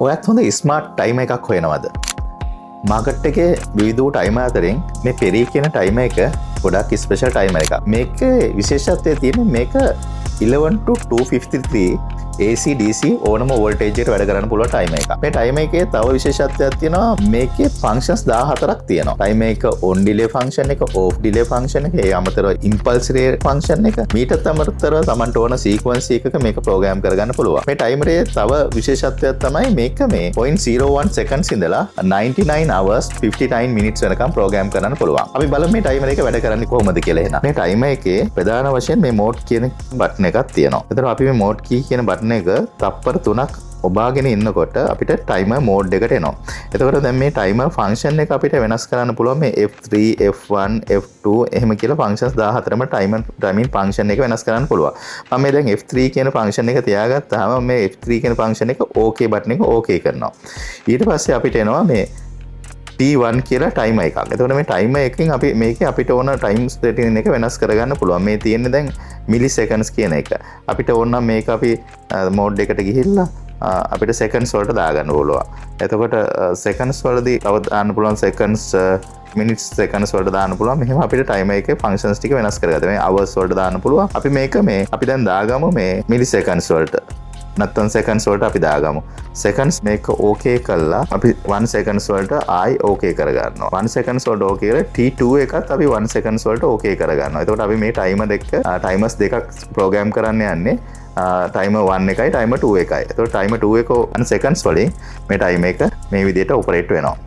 ඔයත් හොඳ smart time එකක් හොයනවද? මාකට් එකේ විවිධ වූ ටයිම අතරින් මේ පෙරී කියන ටයිම එක ගොඩක් ස්පෙෂල් ටයිම එකක්. මේක විශේෂත්වය තියෙන්නේ මේක 11 to 253 AC DC ඕනම වෝල්ටේජයට වැඩ කරන්න පුළුවන් ටයිම එකක්. මේ ටයිම එකේ තව විශේෂත්වයක් තියෙනවා. මේකේ ෆන්ක්ෂන්ස් 14ක් තියෙනවා. ටයිම එක ඔන් ඩිලේ ෆන්ක්ෂන් එක, ඕෆ් ඩිලේ ෆන්ක්ෂන් එක, ඒ අමතරව ඉම්පල්ස් රේ ෆන්ක්ෂන් එක, මීටත් අමතරව Tamanට ඕන සීක්වන්ස් එකක මේක ප්‍රෝග්‍රෑම් කරගන්න පුළුවන්. මේ ටයිමරේ තව විශේෂත්වයක් තමයි මේක මේ 0.01 seconds ඉඳලා 99 hours 59 minutes වෙනකම් ප්‍රෝග්‍රෑම් කරන්න පුළුවන්. අපි බලමු මේ ටයිමර් එක වැඩ කරන්නේ කොහොමද කියලා එහෙනම්. මේ ටයිමර් එකේ ප්‍රධාන වශයෙන් මේ මෝඩ් කියන බටන් එකක් තියෙනවා. එතකොට අපි මේ මෝඩ් කී කියන බටන් එක තප්පර 3ක් ඔබාගෙන ඉන්නකොට අපිට ටයිමර් මෝඩ් එකට එනවා. එතකොට දැන් මේ ටයිමර් ෆන්ක්ෂන් එක අපිට වෙනස් කරන්න පුළුවන් මේ F3, F1, F2 එහෙම කියලා ෆන්ක්ෂන්ස් 14ම ටයිමින් ෆන්ක්ෂන් එක වෙනස් කරන්න පුළුවන්. මම මේ දැන් F3 කියන ෆන්ක්ෂන් එක තියාගත්තාම මේ F3 කියන ෆන්ක්ෂන් එක OK බටන් එක OK කරනවා. ඊට පස්සේ අපිට එනවා මේ T1 කියලා ටයිමර් එකක්. එතකොට මේ ටයිමර් එකකින් අපි මේකේ අපිට ඕන ටයිම් සෙටින් එක වෙනස් කරගන්න පුළුවන්. මේ තියෙන්නේ දැන් මිලි සෙකන්ඩ්ස් කියන එක. අපිට ඕන නම් මේක අපි මෝඩ් එකට ගිහිල්ලා අපිට සෙකන්ඩ්ස් වලට දාගන්න පුළුවන්. එතකොට සෙකන්ඩ්ස් වලදී තව දාන්න පුළුවන් සෙකන්ඩ්ස් මිනිට්ස් සෙකන්ඩ්ස් වලට දාන්න පුළුවන්. මෙහෙම අපිට ටයිමර් එකේ ෆන්ක්ෂන්ස් ටික වෙනස් කරගන්න. මේ අවර්ස් වලට දාන්න පුළුවන්. අපි මේක අපි දැන් දාගමු මේ මිලි සෙකන්ඩ්ස් වලට. නැත්තම් සෙකන්ඩ්ස් වලට අපි දාගමු. සෙකන්ඩ්ස් මේක OK කළා අපි 1 සෙකන්ඩ්ස් වලට ආයි OK කරගන්නවා. 1 සෙකන්ඩ්ස් වලට OK කරලා T2 එකත් අපි 1 සෙකන්ඩ්ස් වලට OK කරගන්නවා. එතකොට අපි මේ ටයිමර්ස් දෙකක් ප්‍රෝග්‍රෑම් කරන්න යන්නේ ටයිමර් 1 එකයි ටයිමර් 2 එකයි. එතකොට ටයිමර් 2 එක 1 සෙකන්ඩ්ස් වලින් මේ ටයිමර් එක මේ විදිහට ඔපරේට් වෙනවා.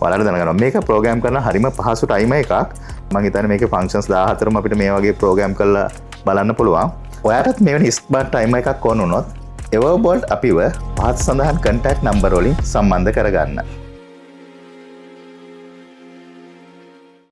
ඔයාලට දැනගන්න මේක ප්‍රෝග්‍රෑම් කරන හරිම පහසු ටයිමර් එකක්. මම හිතන්නේ මේකේ ෆන්ක්ෂන්ස් 14ම අපිට මේ වගේ ප්‍රෝග්‍රෑම් කරලා බලන්න පුළුවන්. ඔයාලටත් මෙවැනි ස්මාර්ට් ටයිමර් එකක් ඕන වුණොත් එවර්බෝල්ට් අපිව පහත සඳහන් කන්ටැක්ට් නම්බර වලින් සම්බන්ධ කරගන්න.